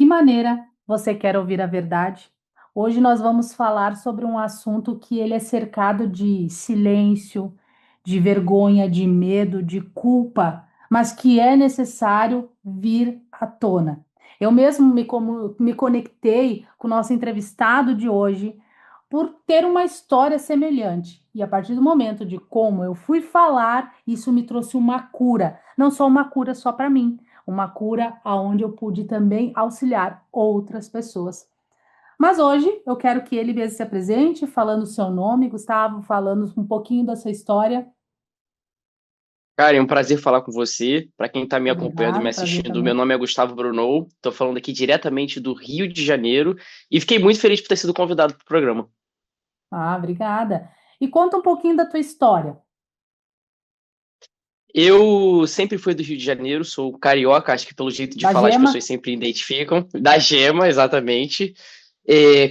maneira você quer ouvir a verdade? Hoje nós vamos falar sobre um assunto que ele é cercado de silêncio, de vergonha, de medo, de culpa, mas que é necessário vir à tona. Eu mesmo me conectei com o nosso entrevistado de hoje por ter uma história semelhante. E a partir do momento de como eu fui falar, isso me trouxe uma cura, não só uma cura só para mim, uma cura aonde eu pude também auxiliar outras pessoas. Mas hoje eu quero que ele mesmo se apresente, falando o seu nome, Gustavo, falando um pouquinho da sua história. Cara, é um prazer falar com você. Para quem está me acompanhando e me Obrigada, prazer assistindo, meu também. nome é Gustavo Brunou. Estou falando aqui diretamente do Rio de Janeiro e fiquei muito feliz por ter sido convidado para o programa. Ah, obrigada. E conta um pouquinho da tua história. Eu sempre fui do Rio de Janeiro, sou carioca, acho que pelo jeito de Da falar as Gema? pessoas sempre identificam. Da Gema, exatamente.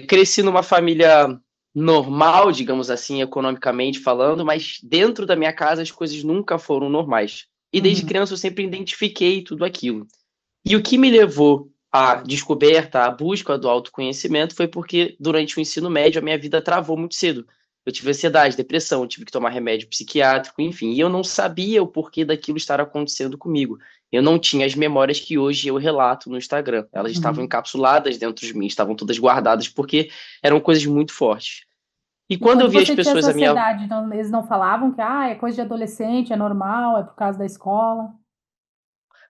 Cresci numa família normal, digamos assim, economicamente falando, mas dentro da minha casa as coisas nunca foram normais. E desde Uhum, criança eu sempre identifiquei tudo aquilo. E o que me levou à descoberta, à busca do autoconhecimento foi porque durante o ensino médio a minha vida travou muito cedo. Eu tive ansiedade, depressão, tive que tomar remédio psiquiátrico, enfim, e eu não sabia o porquê daquilo estar acontecendo comigo. Eu não tinha as memórias que hoje eu relato no Instagram. Elas estavam uhum. encapsuladas dentro de mim, estavam todas guardadas porque eram coisas muito fortes. E E quando eu quando vi as você tinha pessoas essa à minha. ansiedade, então eles não falavam que é coisa de adolescente, é normal, é por causa da escola?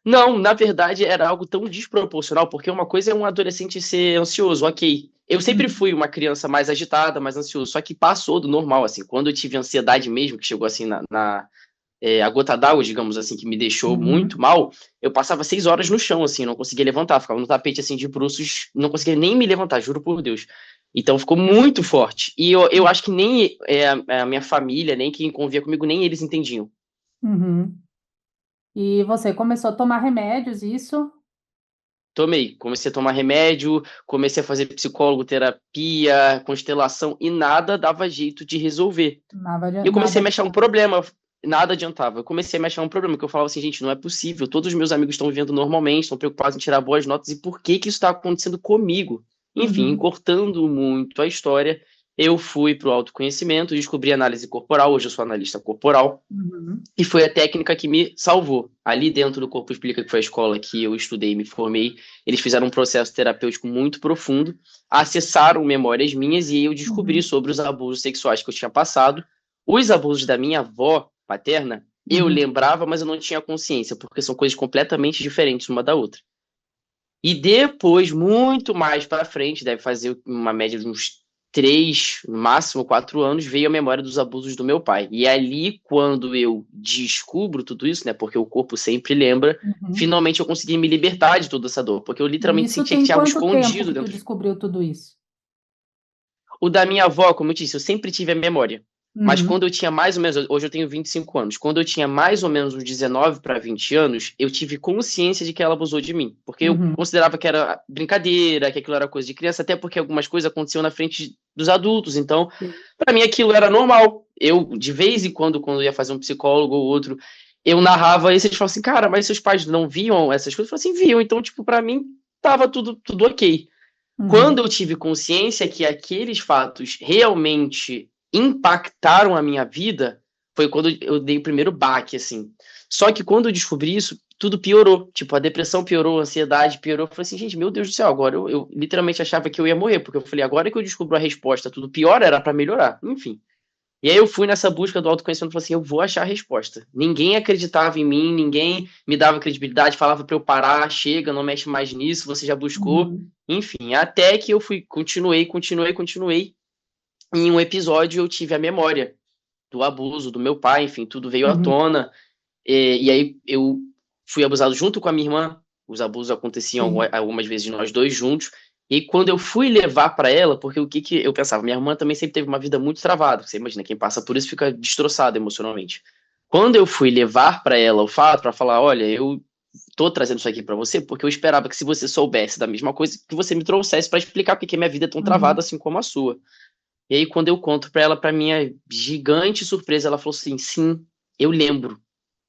Não, na verdade era algo tão desproporcional, porque uma coisa é um adolescente ser ansioso, ok. Eu sempre Uhum, fui uma criança mais agitada, mais ansioso, só que passou do normal, assim. Quando eu tive ansiedade mesmo, que chegou assim a gota d'água, digamos assim, que me deixou muito uhum. mal, eu passava 6 horas no chão, assim, não conseguia levantar, ficava no tapete, assim, de bruços, não conseguia nem me levantar, juro por Deus. Então ficou muito forte. E eu acho que nem a minha família, nem quem convia comigo, nem eles entendiam. Uhum. E você começou a tomar remédios, isso? Tomei, comecei a tomar remédio, comecei a fazer psicólogo, terapia, constelação e nada dava jeito de resolver. E eu comecei Nada a me achar um adiantava. problema, nada adiantava. Eu comecei a me achar um problema, que eu falava assim, gente, não é possível. Todos os meus amigos estão vivendo normalmente, estão preocupados em tirar boas notas, e por que que isso está acontecendo comigo? Enfim, Uhum, encurtando muito a história, eu fui para o autoconhecimento, descobri análise corporal, hoje eu sou analista corporal. uhum, E foi a técnica que me salvou. Ali dentro do Corpo Explica, que foi a escola que eu estudei e me formei, eles fizeram um processo terapêutico muito profundo, acessaram memórias minhas e eu descobri uhum, sobre os abusos sexuais que eu tinha passado. Os abusos da minha avó paterna, eu uhum. lembrava, mas eu não tinha consciência, porque são coisas completamente diferentes uma da outra. E depois, muito mais para frente, deve fazer uma média de uns 3, no máximo 4 anos, veio a memória dos abusos do meu pai. E ali, quando eu descubro tudo isso, né, porque o corpo sempre lembra, Uhum. finalmente eu consegui me libertar de toda essa dor, porque eu E literalmente isso sentia que tem tinha algo quanto tempo escondido que tu dentro. descobriu tudo isso? O da minha avó, como eu disse, eu sempre tive a memória. Mas Uhum, quando eu tinha mais ou menos, hoje eu tenho 25 anos, quando eu tinha mais ou menos uns 19 para 20 anos, eu tive consciência de que ela abusou de mim. Porque eu uhum. considerava que era brincadeira, que aquilo era coisa de criança, até porque algumas coisas aconteciam na frente dos adultos. Então, Sim. para mim aquilo era normal. Eu, de vez em quando, quando ia fazer um psicólogo ou outro, eu narrava isso e eles falavam assim, cara, mas seus pais não viam essas coisas? Eu falei assim, viam. Então, tipo, para mim, tava tudo ok. Quando Uhum, eu tive consciência que aqueles fatos realmente impactaram a minha vida, foi quando eu dei o primeiro baque, assim. Só que quando eu descobri isso, tudo piorou. Tipo, a depressão piorou, a ansiedade piorou. Eu falei assim, gente, meu Deus do céu, agora eu literalmente achava que eu ia morrer, porque eu falei, agora que eu descubro a resposta, tudo pior era para melhorar. Enfim. E aí eu fui nessa busca do autoconhecimento e falei assim, eu vou achar a resposta. Ninguém acreditava em mim, ninguém me dava credibilidade, falava para eu parar, chega, não mexe mais nisso, você já buscou. uhum, Enfim, até que eu fui, continuei. Em um episódio eu tive a memória do abuso do meu pai, enfim, tudo veio à uhum. tona. E aí eu fui abusado junto com a minha irmã. Os abusos aconteciam Sim. algumas vezes nós dois juntos. E quando eu fui levar para ela, porque o que que eu pensava, minha irmã também sempre teve uma vida muito travada. Você imagina, quem passa por isso fica destroçado emocionalmente. Quando eu fui levar para ela o fato, para falar, olha, eu tô trazendo isso aqui para você porque eu esperava que se você soubesse da mesma coisa, que você me trouxesse para explicar porque que minha vida é tão travada Uhum. assim como a sua. E aí quando eu conto para ela, para minha gigante surpresa, ela falou assim: "Sim, eu lembro".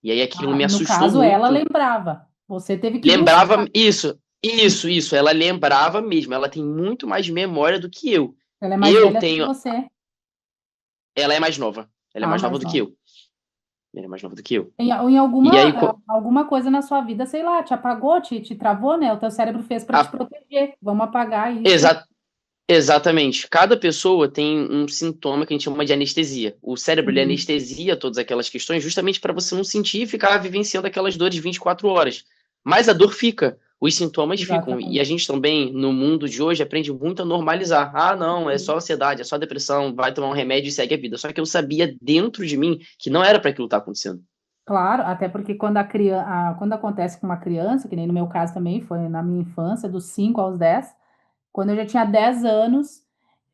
E aí aquilo Ah, me no assustou caso, ela muito. lembrava. Você teve que Lembrava buscar. isso. Isso, ela lembrava mesmo, ela tem muito mais memória do que eu. Ela é mais Eu velha do que tenho, você. ela é mais nova, ela é Ah, mais nova mais do que nova. eu, ela é mais nova do que eu. Em E aí, alguma coisa na sua vida, sei lá, te apagou, te travou, né? O teu cérebro fez para te a, proteger. Vamos apagar isso. exa- exatamente, cada pessoa tem um sintoma que a gente chama de anestesia. O cérebro, ele Uhum. anestesia todas aquelas questões justamente para você não sentir e ficar vivenciando aquelas dores 24 horas. Mas a dor fica, os sintomas ficam. E a Exatamente. gente também, no mundo de hoje, aprende muito a normalizar. Ah, não, é só ansiedade, é só depressão, vai tomar um remédio e segue a vida. Só que eu sabia dentro de mim que não era para aquilo estar acontecendo. Claro, até porque quando acontece com uma criança, que nem no meu caso também, foi na minha infância, dos 5 aos 10. Quando eu já tinha 10 anos,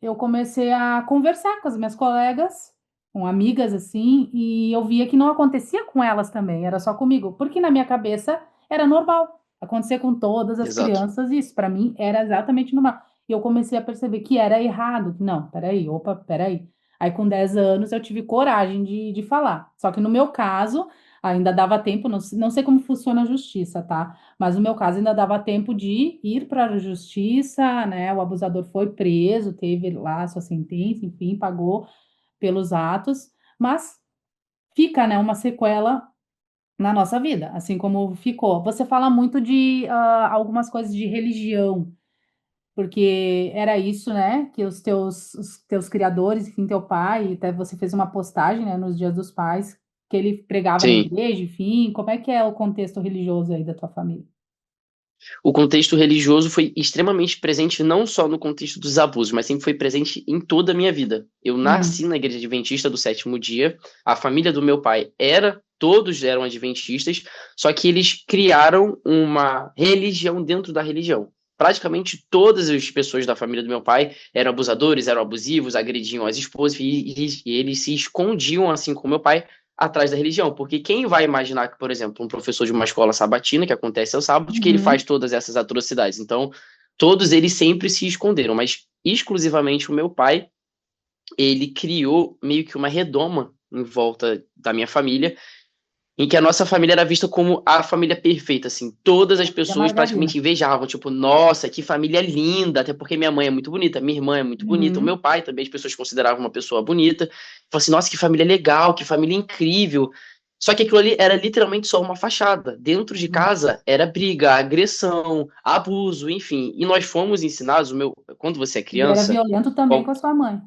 eu comecei a conversar com as minhas colegas, com amigas assim, e eu via que não acontecia com elas também, era só comigo, porque na minha cabeça era normal acontecer com todas as Exato. crianças, isso para mim era exatamente normal. E eu comecei a perceber que era errado, que não, peraí, opa, peraí. Aí com 10 anos eu tive coragem de falar. Só que no meu caso, ainda dava tempo, não sei como funciona a justiça, tá? Mas no meu caso ainda dava tempo de ir para a justiça, né? O abusador foi preso, teve lá a sua sentença, enfim, pagou pelos atos, mas fica, né, uma sequela na nossa vida, assim como ficou. Você fala muito de algumas coisas de religião, porque era isso, né, que os teus criadores, enfim, teu pai, até você fez uma postagem, né, nos Dias dos Pais, que ele pregava na Sim. igreja, enfim, como é que é o contexto religioso aí da tua família? O contexto religioso foi extremamente presente não só no contexto dos abusos, mas sempre foi presente em toda a minha vida. Eu nasci Hum, na igreja adventista do sétimo dia, a família do meu pai todos eram adventistas, só que eles criaram uma religião dentro da religião. Praticamente todas as pessoas da família do meu pai eram abusadores, eram abusivos, agrediam as esposas e eles se escondiam, assim como meu pai, atrás da religião. Porque quem vai imaginar que, por exemplo, um professor de uma escola sabatina, que acontece aos sábados, que ele faz uhum. todas essas atrocidades? Então, todos eles sempre se esconderam, mas exclusivamente o meu pai, ele criou meio que uma redoma em volta da minha família, em que a nossa família era vista como a família perfeita, assim, todas as E a pessoas margarina. praticamente invejavam, tipo, nossa, que família linda, até porque minha mãe é muito bonita, minha irmã é muito bonita, o meu Uhum. pai também as pessoas consideravam uma pessoa bonita, falou assim, nossa, que família legal, que família incrível, só que aquilo ali era literalmente só uma fachada, dentro de Uhum. casa era briga, agressão, abuso, enfim, e nós fomos ensinados, quando você é E era criança, violento também com a sua mãe.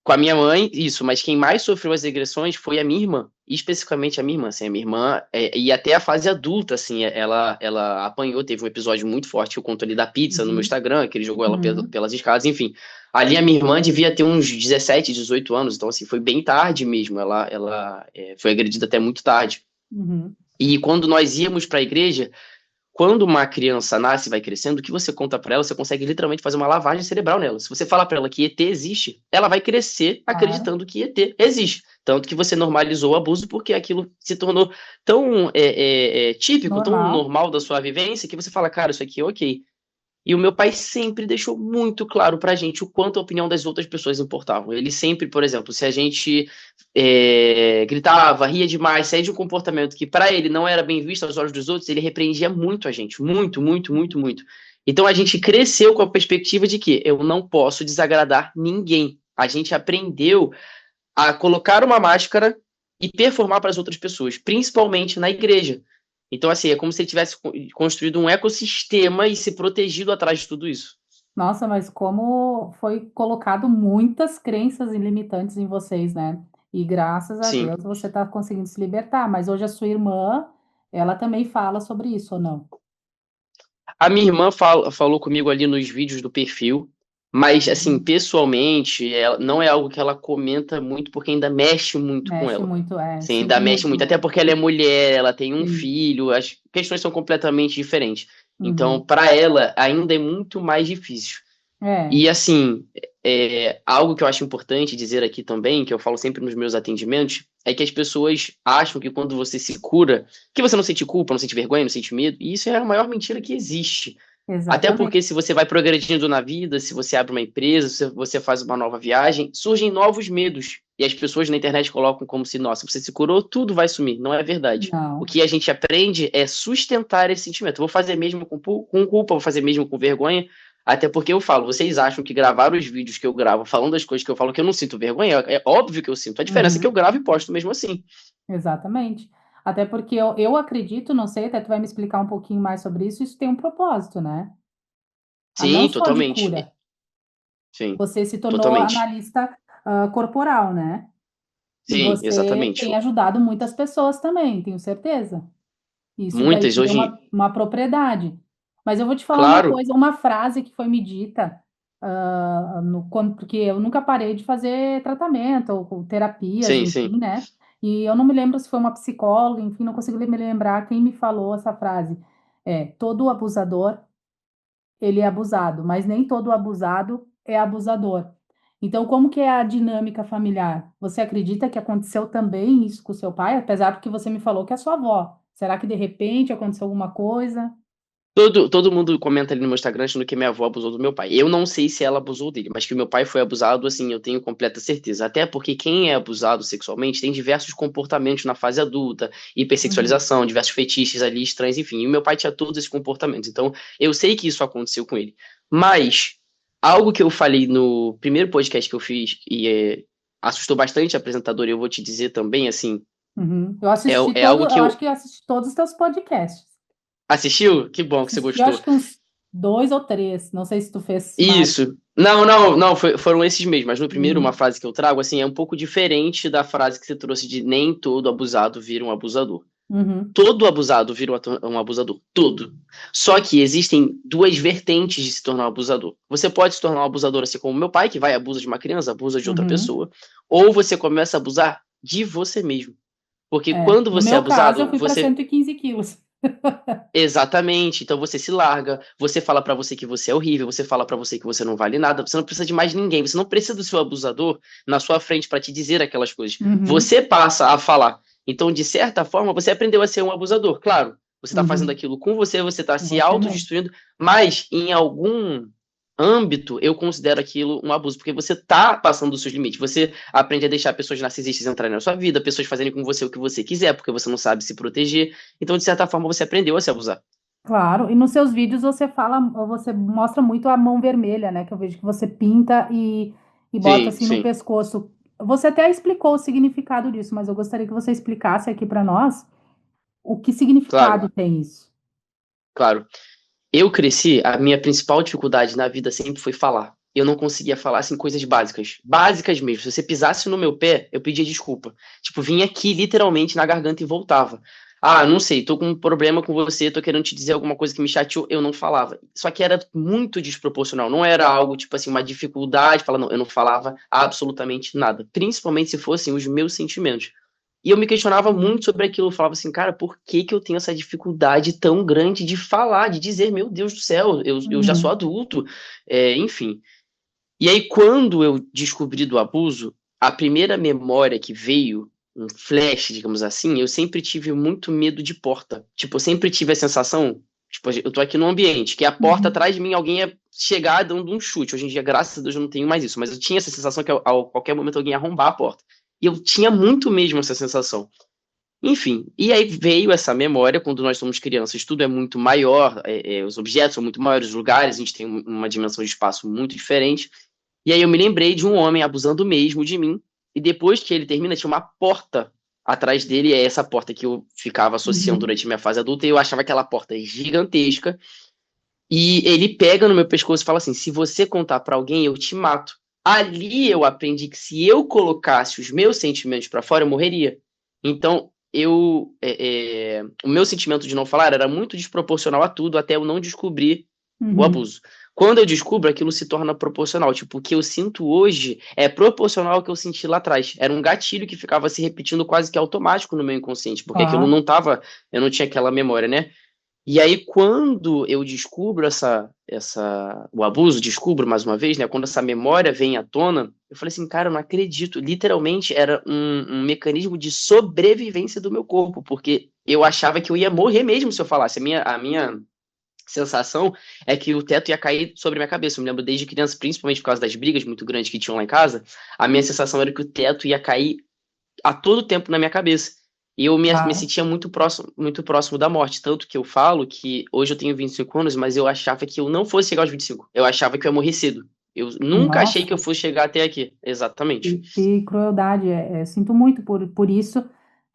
com a minha mãe, isso, mas quem mais sofreu as agressões foi a minha irmã, especificamente a minha irmã, assim, a minha irmã, e até a fase adulta, assim, ela apanhou, teve um episódio muito forte, eu conto ali da pizza no meu Uhum. Instagram, que ele jogou ela Uhum. pelas escadas, enfim. Ali a minha irmã devia ter uns 17, 18 anos, então, assim, foi bem tarde mesmo, ela foi agredida até muito tarde. Uhum. E quando nós íamos para a igreja, quando uma criança nasce e vai crescendo, o que você conta para ela, você consegue literalmente fazer uma lavagem cerebral nela. Se você falar para ela que ET existe, ela vai crescer Claro. acreditando que ET existe. Tanto que você normalizou o abuso porque aquilo se tornou tão típico, tão Normal. normal da sua vivência, que você fala, cara, isso aqui é ok. E o meu pai sempre deixou muito claro pra gente o quanto a opinião das outras pessoas importavam. Ele sempre, por exemplo, se a gente gritava, ria demais, saía de um comportamento que para ele não era bem visto aos olhos dos outros, ele repreendia muito a gente. Muito, muito, muito, muito. Então a gente cresceu com a perspectiva de que eu não posso desagradar ninguém. A gente aprendeu a colocar uma máscara e performar para as outras pessoas, principalmente na igreja. Então, assim, é como se ele tivesse construído um ecossistema e se protegido atrás de tudo isso. Nossa, mas como foi colocado muitas crenças limitantes em vocês, né? E graças a Sim. Deus você está conseguindo se libertar. Mas hoje a sua irmã, ela também fala sobre isso, ou não? A minha irmã falou comigo ali nos vídeos do perfil, mas, assim, Uhum. pessoalmente, não é algo que ela comenta muito, porque ainda mexe muito com Mexe ela. muito, Assim, ainda sinto mexe muito, muito, até mano. porque ela é mulher, ela tem um Sim. filho, as questões são completamente diferentes. Então, Uhum. para ela, ainda é muito mais difícil. É, E assim, algo que eu acho importante dizer aqui também, que eu falo sempre nos meus atendimentos, é que as pessoas acham que quando você se cura, que você não sente culpa, não sente vergonha, não sente medo, e isso é a maior mentira que existe. Até exatamente. porque se você vai progredindo na vida, se você abre uma empresa, se você faz uma nova viagem, surgem novos medos. E as pessoas na internet colocam como se, nossa, você se curou, tudo vai sumir. Não é verdade. O Não. que a gente aprende é sustentar esse sentimento. Vou fazer mesmo com culpa, vou fazer mesmo com vergonha. Até porque eu falo, vocês acham que gravar os vídeos que eu gravo, falando as coisas que eu falo, que eu não sinto vergonha? É óbvio que eu sinto. A diferença é que eu Uhum, gravo e posto mesmo assim. exatamente. Até porque eu acredito, não sei, até tu vai me explicar um pouquinho mais sobre isso, isso tem um propósito, né? Ah, não Sim, só de totalmente. cura. Sim, Você se tornou totalmente. analista, corporal, né? E Sim, você exatamente. tem ajudado muitas pessoas também, tenho certeza. Isso daí Muitas te deu hoje, uma propriedade. Mas eu vou te falar uma claro. coisa, uma frase que foi me dita, porque eu nunca parei de fazer tratamento ou terapias, Sim, sim. enfim, né? E eu não me lembro se foi uma psicóloga, enfim, não consigo me lembrar quem me falou essa frase. Todo abusador, ele é abusado, mas nem todo abusado é abusador. Então, como que é a dinâmica familiar? Você acredita que aconteceu também isso com o seu pai, apesar do que você me falou que é sua avó? Será que de repente aconteceu alguma coisa? Todo mundo comenta ali no meu Instagram achando que minha avó abusou do meu pai. Eu não sei se ela abusou dele, mas que o meu pai foi abusado, assim, eu tenho completa certeza. Até porque quem é abusado sexualmente tem diversos comportamentos na fase adulta, Uhum, hipersexualização, diversos fetiches ali estranhos, enfim. E o meu pai tinha todos esses comportamentos. Então, eu sei que isso aconteceu com ele. Mas, algo que eu falei no primeiro podcast que eu fiz, e assustou bastante a apresentadora, e eu vou te dizer também, assim, uhum. é, é algo que Eu acho eu. que eu assisti todos os teus podcasts. Assistiu? Que bom que você Assisti, eu gostou. acho que uns dois ou três, não sei se tu fez mais. Isso. Não, não, não, foram esses mesmos. Mas no primeiro, uma Uhum, frase que eu trago, assim, é um pouco diferente da frase que você trouxe de nem todo abusado vira um abusador. uhum, Todo abusado vira um abusador. Todo. Só que existem duas vertentes de se tornar um abusador. Você pode se tornar um abusador assim como meu pai, que vai abusa de uma criança, abusa de outra uhum. pessoa. Ou você começa a abusar de você mesmo. Porque É. quando No você é meu caso, eu abusado, fui para você 115 quilos. exatamente. Então você se larga, você fala pra você que você é horrível, você fala pra você que você não vale nada, você não precisa de mais ninguém, você não precisa do seu abusador na sua frente pra te dizer aquelas coisas. Uhum, Você passa a falar. Então, de certa forma, você aprendeu a ser um abusador. Claro, você tá fazendo uhum. aquilo com você, você tá se Você mesmo. autodestruindo, mas em algum âmbito eu considero aquilo um abuso, porque você tá passando dos seus limites. Você aprende a deixar pessoas narcisistas entrarem na sua vida, pessoas fazerem com você o que você quiser, porque você não sabe se proteger. Então, de certa forma, você aprendeu a se abusar. Claro, e nos seus vídeos você fala, você mostra muito a mão vermelha, né? Que eu vejo que você pinta e bota Sim, assim no sim, pescoço. Você até explicou o significado disso, mas eu gostaria que você explicasse aqui para nós o que claro, significado tem isso. claro. Eu cresci, a minha principal dificuldade na vida sempre foi falar. Eu não conseguia falar assim coisas básicas, básicas mesmo. Se você pisasse no meu pé, eu pedia desculpa. Tipo, vinha aqui literalmente na garganta e voltava. Ah, não sei, tô com um problema com você, tô querendo te dizer alguma coisa que me chateou, eu não falava. Só que era muito desproporcional, não era algo tipo assim, uma dificuldade, falar, não, eu não falava absolutamente nada, principalmente se fossem os meus sentimentos. E eu me questionava muito sobre aquilo. Eu falava assim, cara, por que que eu tenho essa dificuldade tão grande de falar, de dizer, meu Deus do céu, eu já sou Uhum, adulto, enfim. E aí, quando eu descobri do abuso, a primeira memória que veio, um flash, digamos assim, eu sempre tive muito medo de porta. Tipo, eu sempre tive a sensação, tipo, eu tô aqui num ambiente, que a porta uhum, atrás de mim, alguém ia chegar dando um chute. Hoje em dia, graças a Deus, eu não tenho mais isso, mas eu tinha essa sensação que a qualquer momento alguém ia arrombar a porta. E eu tinha muito mesmo essa sensação. Enfim, e aí veio essa memória quando nós somos crianças, tudo é muito maior, os objetos são muito maiores, os lugares, a gente tem uma dimensão de espaço muito diferente. E aí eu me lembrei de um homem abusando mesmo de mim, e depois que ele termina, tinha uma porta atrás dele, e é essa porta que eu ficava associando uhum, durante minha fase adulta, e eu achava aquela porta gigantesca, e ele pega no meu pescoço e fala assim: se você contar pra alguém, eu te mato. Ali eu aprendi que se eu colocasse os meus sentimentos pra fora, eu morreria. Então, o meu sentimento de não falar era muito desproporcional a tudo, até eu não descobrir o uhum. abuso. Quando eu descubro, aquilo se torna proporcional. Tipo, o que eu sinto hoje é proporcional ao que eu senti lá atrás. Era um gatilho que ficava se repetindo quase que automático no meu inconsciente, porque aquilo Aham, não tava, eu não tinha aquela memória, né? E aí, quando eu descubro o abuso, descubro mais uma vez, né? Quando essa memória vem à tona, eu falei assim, cara, eu não acredito. Literalmente era um mecanismo de sobrevivência do meu corpo, porque eu achava que eu ia morrer mesmo se eu falasse. A minha sensação é que o teto ia cair sobre a minha cabeça. Eu me lembro desde criança, principalmente por causa das brigas muito grandes que tinham lá em casa, a minha sensação era que o teto ia cair a todo tempo na minha cabeça. E eu me Claro. sentia muito próximo da morte. Tanto que eu falo que hoje eu tenho 25 anos, mas eu achava que eu não fosse chegar aos 25. Eu achava que eu ia morrer cedo. Eu nunca achei que eu Nossa, fosse chegar até aqui. Exatamente. que crueldade. Sinto muito por isso,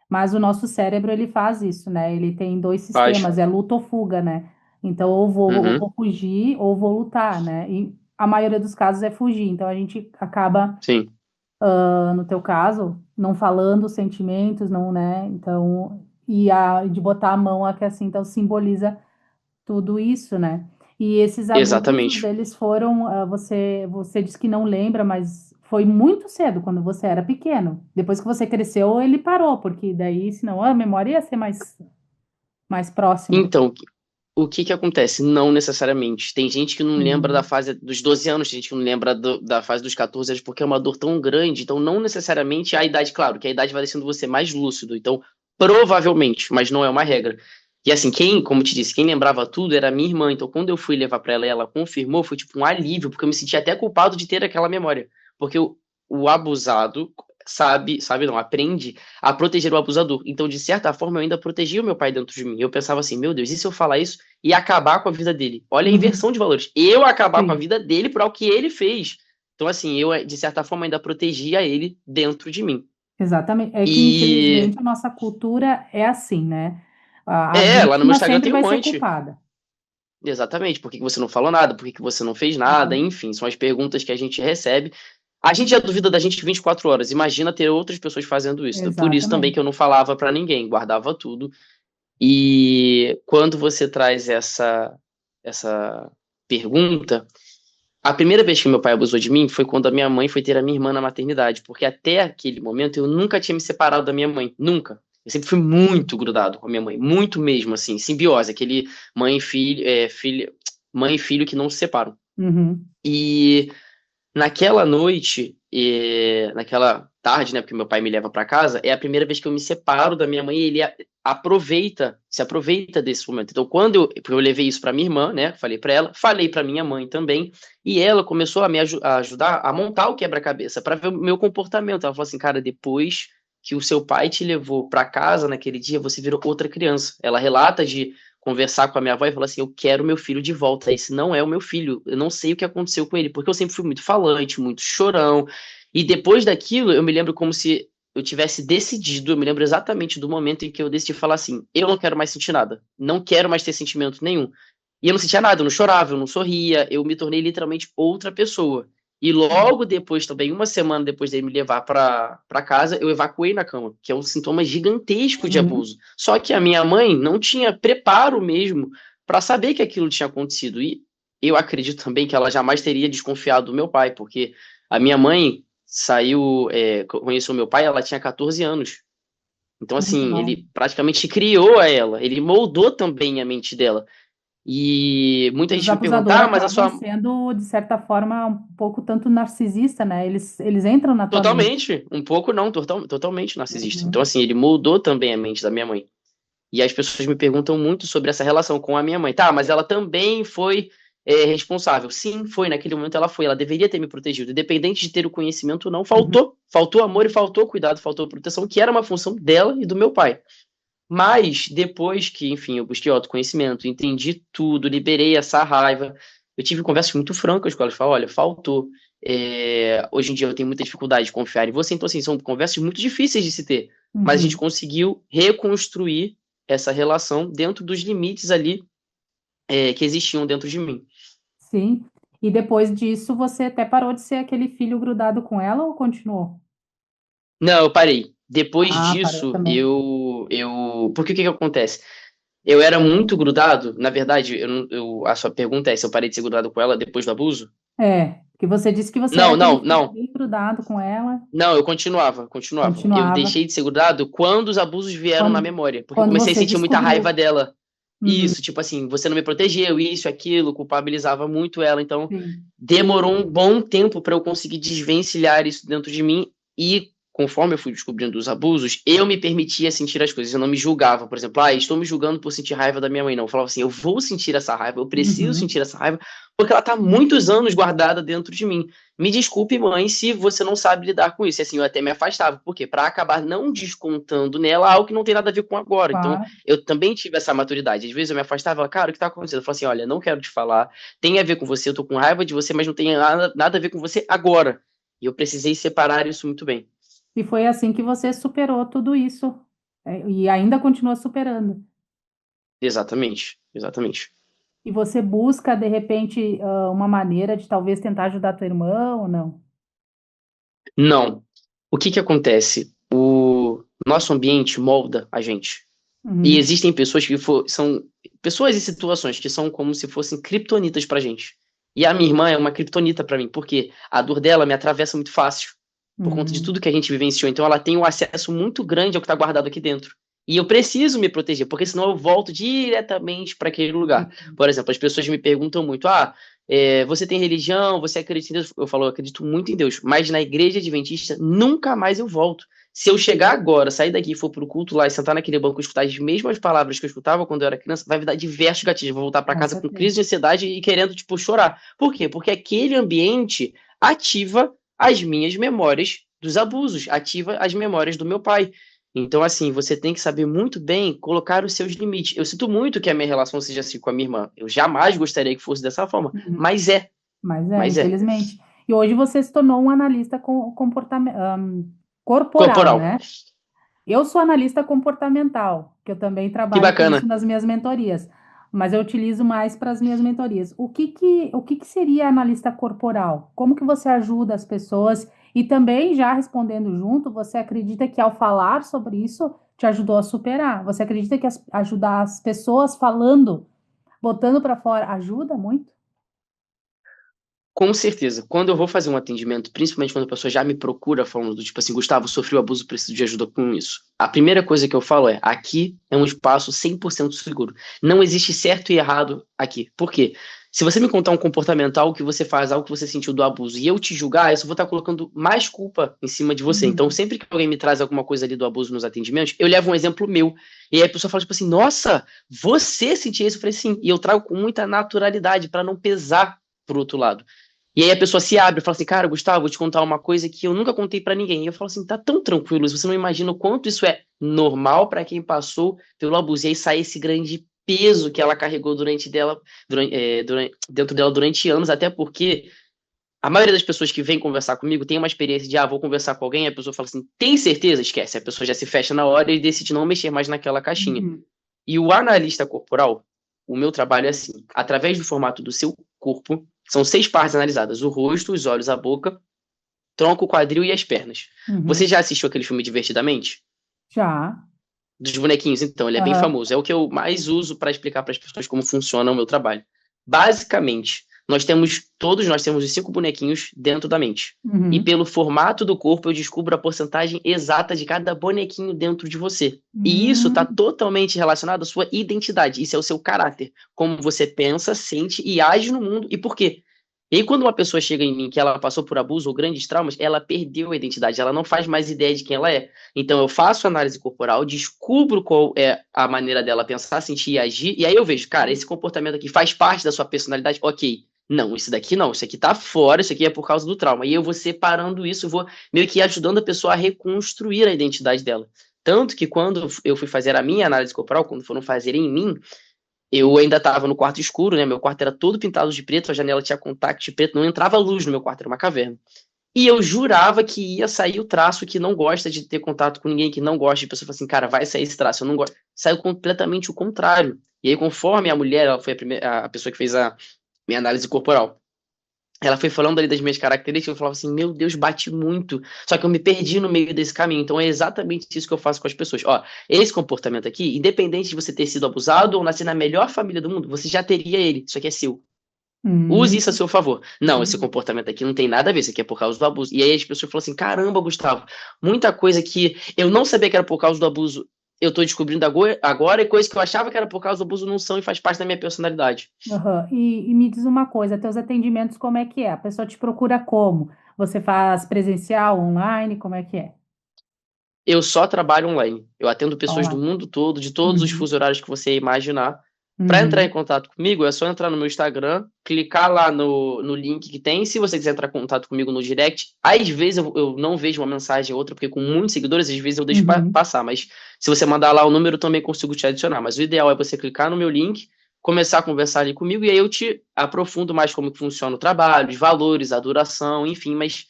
mas o nosso cérebro ele faz isso, né? Ele tem dois Paz. sistemas, é luta ou fuga, né? Então, ou Uhum. vou fugir ou vou lutar, né? E a maioria dos casos é fugir. Então, a gente acaba, Sim. no teu caso, não falando os sentimentos, não, né? Então, de botar a mão aqui assim, então simboliza tudo isso, né? E esses abusos, Exatamente. eles foram, você disse que não lembra, mas foi muito cedo, quando você era pequeno. Depois que você cresceu, ele parou, porque daí, senão a memória ia ser mais próxima. Então, o que que acontece? Não necessariamente. Tem gente que não lembra da Uhum, fase dos 12 anos, tem gente que não lembra da fase dos 14 anos, porque é uma dor tão grande. Então, não necessariamente a idade, claro, que a idade vai deixando você mais lúcido. Então, provavelmente, mas não é uma regra. E assim, como te disse, quem lembrava tudo era a minha irmã. Então, quando eu fui levar pra ela e ela confirmou, foi tipo um alívio, porque eu me senti até culpado de ter aquela memória. Porque o abusado sabe não, aprende a proteger o abusador. Então, de certa forma, eu ainda protegia o meu pai dentro de mim. Eu pensava assim, meu Deus, e se eu falar isso e acabar com a vida dele? Olha a uhum, inversão de valores. Eu acabar com a sim, vida dele por algo que ele fez. Então, assim, eu, de certa forma, ainda protegia ele dentro de mim. exatamente. É que, E infelizmente, a nossa cultura é assim, né? A lá no meu vítima Instagram sempre tem um vai ser monte. culpada. Exatamente. Por que que você não falou nada? Por que que você não fez nada? Uhum, Enfim, são as perguntas que a gente recebe. A gente já duvida da gente 24 horas. Imagina ter outras pessoas fazendo isso. Por isso também que exatamente. eu não falava pra ninguém, guardava tudo. E quando você traz essa pergunta, a primeira vez que meu pai abusou de mim foi quando a minha mãe foi ter a minha irmã na maternidade, porque até aquele momento eu nunca tinha me separado da minha mãe, nunca. Eu sempre fui muito grudado com a minha mãe, muito mesmo, assim, simbiose, aquele mãe e filho, mãe e filho que não se separam. Uhum, E naquela noite, naquela tarde, né, porque meu pai me leva para casa, é a primeira vez que eu me separo da minha mãe e ele se aproveita desse momento. Então, porque eu levei isso para minha irmã, né, falei para ela, falei para minha mãe também, e ela começou a ajudar a montar o quebra-cabeça para ver o meu comportamento. Ela falou assim, cara, depois que o seu pai te levou para casa naquele dia, você virou outra criança. Ela relata de conversar com a minha avó e falar assim: eu quero meu filho de volta. Esse não é o meu filho. Eu não sei o que aconteceu com ele, porque eu sempre fui muito falante, muito chorão. E depois daquilo, eu me lembro como se eu tivesse decidido, eu me lembro exatamente do momento em que eu decidi falar assim: eu não quero mais sentir nada, não quero mais ter sentimento nenhum. E eu não sentia nada, eu não chorava, eu não sorria, eu me tornei literalmente outra pessoa. E logo depois, também, uma semana depois dele me levar para casa, eu evacuei na cama, que é um sintoma gigantesco de uhum. abuso. Só que a minha mãe não tinha preparo mesmo para saber que aquilo tinha acontecido. E eu acredito também que ela jamais teria desconfiado do meu pai, porque a minha mãe conheceu meu pai, ela tinha 14 anos. Então, assim, Legal. ele praticamente criou a ela, ele moldou também a mente dela. E E muita os gente me abusadores pergunta, mas a acabam sua. sendo, de certa forma, um pouco tanto narcisista, né? Eles entram na tua mente. Totalmente, um pouco não, totalmente narcisista. Então, Uhum. assim, ele moldou também a mente da minha mãe. E as pessoas me perguntam muito sobre essa relação com a minha mãe. Tá, mas ela também foi responsável. Sim, foi. Naquele momento ela foi. Ela deveria ter me protegido. Independente de ter o conhecimento ou não, Uhum. faltou. Faltou amor e faltou cuidado, faltou proteção, que era uma função dela e do meu pai. Mas depois que, enfim, eu busquei autoconhecimento, entendi tudo, liberei essa raiva, eu tive conversas muito francas com elas. Falei, olha, faltou. Hoje em dia eu tenho muita dificuldade de confiar em você. Então, assim, são conversas muito difíceis de se ter. Mas a gente Uhum. conseguiu reconstruir essa relação dentro dos limites ali que existiam dentro de mim. Sim. E depois disso, você até parou de ser aquele filho grudado com ela ou continuou? Não, eu parei. Depois Ah, parou disso, também. porque o que que acontece? Eu era muito grudado, na verdade, a sua pergunta é se eu parei de ser grudado com ela depois do abuso? É, que você disse que você era Não, aquele não, filho não. bem grudado com ela, Não, eu continuava. Eu continuava. deixei de ser grudado quando os abusos vieram na Quando, memória, porque eu quando comecei a você sentir muita raiva descobriu. dela. Uhum. Isso, tipo assim, você não me protegeu, isso, aquilo, culpabilizava muito ela. Então, Sim. demorou um bom tempo para eu conseguir desvencilhar isso dentro de mim. E conforme eu fui descobrindo os abusos, eu me permitia sentir as coisas, eu não me julgava, por exemplo, estou me julgando por sentir raiva da minha mãe, não, eu falava assim, eu vou sentir essa raiva, eu preciso Uhum. sentir essa raiva, porque ela está há muitos anos guardada dentro de mim. Me desculpe, mãe, se você não sabe lidar com isso. E assim, eu até me afastava. Por quê? Para acabar não descontando nela algo que não tem nada a ver com agora. Então, Claro. eu também tive essa maturidade. Às vezes eu me afastava, ela, cara, o que tá acontecendo? Eu falava assim, olha, não quero te falar, tem a ver com você, eu tô com raiva de você, mas não tem nada a ver com você agora. E eu precisei separar isso muito bem. E foi assim que você superou tudo isso, e ainda continua superando. Exatamente, exatamente. E você busca, de repente, uma maneira de talvez tentar ajudar tua irmã ou não? Não. O que que acontece? O nosso ambiente molda a gente. E Uhum. existem pessoas que são pessoas e situações que são como se fossem criptonitas pra gente. E a minha irmã é uma criptonita pra mim, porque a dor dela me atravessa muito fácil, por conta de Uhum. tudo que a gente vivenciou. Então ela tem um acesso muito grande ao que está guardado aqui dentro. E eu preciso me proteger, porque senão eu volto diretamente para aquele lugar. Por exemplo, as pessoas me perguntam muito: você tem religião, você acredita em Deus? Eu falo, eu acredito muito em Deus, mas na igreja adventista nunca mais eu volto. Se eu chegar agora, sair daqui e for pro culto lá e sentar naquele banco e escutar as mesmas palavras que eu escutava quando eu era criança, vai me dar diversos gatilhos. Eu vou voltar para Com casa com certeza. crise de ansiedade e querendo, tipo, chorar. Por quê? Porque aquele ambiente ativa as minhas memórias dos abusos, ativa as memórias do meu pai. Então, assim, você tem que saber muito bem colocar os seus limites. Eu sinto muito que a minha relação seja assim com a minha irmã. Eu jamais gostaria que fosse dessa forma, Uhum. mas é, Mas mas é. infelizmente. E hoje você se tornou um analista corporal, Corporal, né? Eu sou analista comportamental, que eu também que trabalho com isso bacana. nas minhas mentorias, mas eu utilizo mais para as minhas mentorias. O que que seria analista corporal? Como que você ajuda as pessoas? E também, já respondendo junto, você acredita que ao falar sobre isso te ajudou a superar? Você acredita que ajudar as pessoas falando, botando para fora, ajuda muito? Com certeza. Quando eu vou fazer um atendimento, principalmente quando a pessoa já me procura falando do tipo assim, Gustavo, sofri um abuso, preciso de ajuda com isso. A primeira coisa que eu falo é, aqui é um espaço 100% seguro. Não existe certo e errado aqui. Por quê? Se você me contar um comportamento, algo que você faz, algo que você sentiu do abuso, e eu te julgar, eu só vou estar colocando mais culpa em cima de você. Então, Uhum. sempre que alguém me traz alguma coisa ali do abuso nos atendimentos, eu levo um exemplo meu. E aí a pessoa fala, tipo assim, nossa, você sentia isso? Eu falei, sim. E eu trago com muita naturalidade para não pesar pro outro lado. E aí a pessoa se abre e fala assim, cara, Gustavo, vou te contar uma coisa que eu nunca contei pra ninguém. E eu falo assim, tá tão tranquilo, você não imagina o quanto isso é normal pra quem passou pelo abuso. E aí sai esse grande peso que ela carregou dentro dela durante anos, até porque a maioria das pessoas que vem conversar comigo tem uma experiência de, vou conversar com alguém, e a pessoa fala assim, tem certeza? Esquece. A pessoa já se fecha na hora e decide não mexer mais naquela caixinha. Uhum. E o analista corporal, o meu trabalho é assim: através do formato do seu corpo, são 6 partes analisadas: o rosto, os olhos, a boca, tronco, o quadril e as pernas. Você Uhum. já assistiu aquele filme Divertidamente? Já. Dos bonequinhos, então, ele é bem Aham. famoso. É o que eu mais uso para explicar para as pessoas como funciona o meu trabalho. Basicamente, todos nós temos os 5 bonequinhos dentro da mente. E Uhum. pelo formato do corpo, eu descubro a porcentagem exata de cada bonequinho dentro de você. E isso está Uhum. totalmente relacionado à sua identidade. Isso é o seu caráter. Como você pensa, sente e age no mundo e por quê. E aí, quando uma pessoa chega em mim que ela passou por abuso ou grandes traumas, ela perdeu a identidade, ela não faz mais ideia de quem ela é. Então eu faço análise corporal, descubro qual é a maneira dela pensar, sentir e agir, e aí eu vejo, cara, esse comportamento aqui faz parte da sua personalidade, ok. Não, isso daqui não, isso aqui tá fora, isso aqui é por causa do trauma. E eu vou separando isso, vou meio que ajudando a pessoa a reconstruir a identidade dela. Tanto que quando eu fui fazer a minha análise corporal, quando foram fazer em mim, eu ainda estava no quarto escuro, né? Meu quarto era todo pintado de preto, a janela tinha contact de preto, não entrava luz no meu quarto, era uma caverna. E eu jurava que ia sair o traço que não gosta de ter contato com ninguém, que não gosta de pessoa, fala assim, cara, vai sair esse traço, eu não gosto. Saiu completamente o contrário. E aí, conforme a mulher, ela foi a pessoa que fez a minha análise corporal, ela foi falando ali das minhas características, eu falava assim, meu Deus, bate muito. Só que eu me perdi no meio desse caminho. Então é exatamente isso que eu faço com as pessoas. Ó, esse comportamento aqui, independente de você ter sido abusado ou nascer na melhor família do mundo, você já teria ele. Isso aqui é seu. Use Uhum. isso a seu favor. Não, esse Uhum. comportamento aqui não tem nada a ver, isso aqui é por causa do abuso. E aí as pessoas falam assim: caramba, Gustavo, muita coisa que eu não sabia que era por causa do abuso, eu tô descobrindo agora, e coisas que eu achava que era por causa do abuso não são e faz parte da minha personalidade. Aham. E me diz uma coisa, teus atendimentos, como é que é? A pessoa te procura como? Você faz presencial, online, como é que é? Eu só trabalho online. Eu atendo pessoas do Online. mundo todo, de todos os Uhum, fusos horários que você imaginar. Para entrar em uhum, contato comigo, é só entrar no meu Instagram, clicar lá no link que tem. Se você quiser entrar em contato comigo no direct, às vezes eu não vejo uma mensagem ou outra, porque com muitos seguidores, às vezes eu deixo uhum. passar. Mas se você mandar lá o número, eu também consigo te adicionar. Mas o ideal é você clicar no meu link, começar a conversar ali comigo, e aí eu te aprofundo mais como que funciona o trabalho, os valores, a duração, enfim. Mas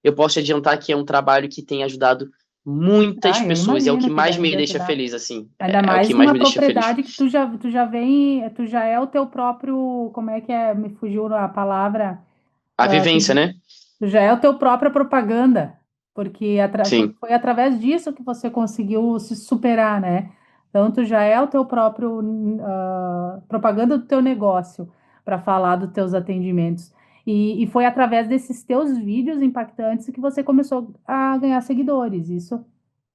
eu posso te adiantar que é um trabalho que tem ajudado muitas Ah, eu pessoas. É o que imagino que mais deve me deixa ajudar. feliz, assim. Ainda É o mais que mais numa me deixa feliz. propriedade que tu já vem, tu já é o teu próprio, como é que é? Me fugiu a palavra. A vivência, né? Já é a tua própria propaganda, porque, porque Sim. foi através disso que você conseguiu se superar, né? Então, tu já é o teu próprio propaganda do teu negócio para falar dos teus atendimentos. E foi através desses teus vídeos impactantes que você começou a ganhar seguidores. Isso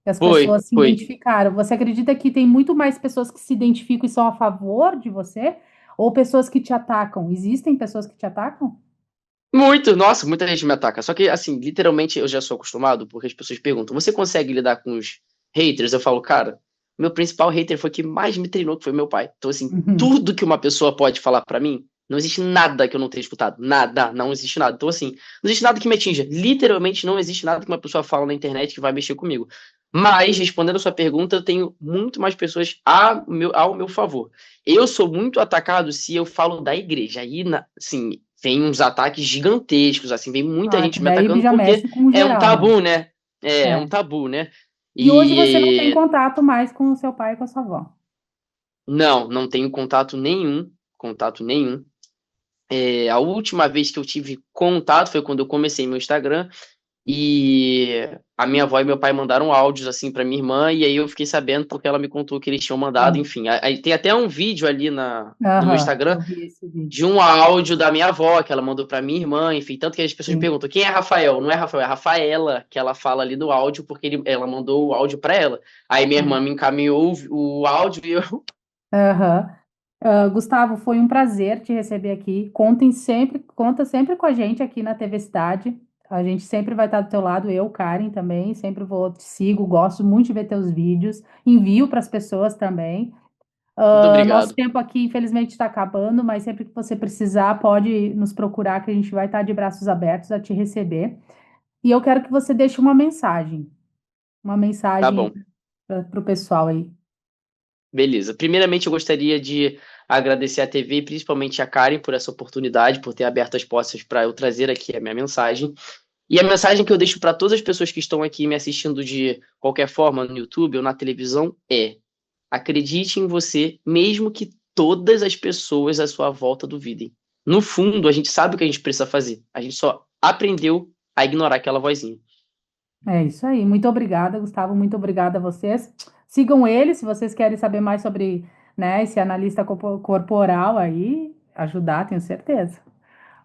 que as Foi, pessoas se foi. identificaram. Você acredita que tem muito mais pessoas que se identificam e são a favor de você? Ou pessoas que te atacam? Existem pessoas que te atacam? Muito, nossa, muita gente me ataca. Só que, assim, literalmente eu já sou acostumado, porque as pessoas perguntam: você consegue lidar com os haters? Eu falo, cara, meu principal hater foi que mais me treinou, que foi meu pai. Então, assim, Uhum. tudo que uma pessoa pode falar pra mim, não existe nada que eu não tenha escutado. Nada, não existe nada. Então, assim, não existe nada que me atinja. Literalmente não existe nada que uma pessoa fala na internet que vai mexer comigo. Mas, respondendo a sua pergunta, eu tenho muito mais pessoas ao meu favor. Eu sou muito atacado se eu falo da igreja. Aí, assim, vem uns ataques gigantescos, assim, vem muita Ah, gente que me daí atacando já porque mexe com é um geral, né? tabu, né? É um É. tabu, né? E hoje você não tem E contato mais com o seu pai e com a sua avó. não tenho contato nenhum, contato nenhum. É, a última vez que eu tive contato foi quando eu comecei meu Instagram. E a minha avó e meu pai mandaram áudios assim para minha irmã, e aí eu fiquei sabendo porque ela me contou que eles tinham mandado, Ah, enfim. Aí tem até um vídeo ali no meu aham, Instagram eu vi esse vídeo. de um áudio da minha avó que ela mandou para minha irmã, enfim, tanto que as pessoas Sim. perguntam quem é Rafael? Não é Rafael, é Rafaela, que ela fala ali do áudio porque ela mandou o áudio para ela. Aí minha irmã me encaminhou o áudio e eu Aham. Gustavo, foi um prazer te receber aqui. Conta sempre com a gente aqui na TV Cidade. A gente sempre vai estar do teu lado, eu, Karen, também. Sempre vou, te sigo, gosto muito de ver teus vídeos. Envio para as pessoas também. muito Nosso obrigado. tempo aqui, infelizmente, está acabando, mas sempre que você precisar, pode nos procurar, que a gente vai estar de braços abertos a te receber. E eu quero que você deixe uma Tá mensagem bom. para o pessoal aí. Beleza. Primeiramente, eu gostaria de agradecer à TV e principalmente a Karen por essa oportunidade, por ter aberto as portas para eu trazer aqui a minha mensagem. E a mensagem que eu deixo para todas as pessoas que estão aqui me assistindo de qualquer forma no YouTube ou na televisão é: acredite em você, mesmo que todas as pessoas à sua volta duvidem. No fundo, a gente sabe o que a gente precisa fazer. A gente só aprendeu a ignorar aquela vozinha. É isso aí. Muito obrigada, Gustavo. Muito obrigada a vocês. Sigam ele se vocês querem saber mais sobre, né, esse analista corporal aí, ajudar, tenho certeza.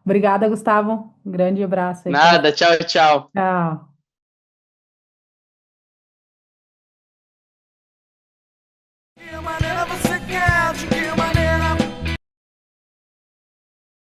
Obrigada, Gustavo. Um grande abraço aí para você. Nada, tchau, tchau. Tchau.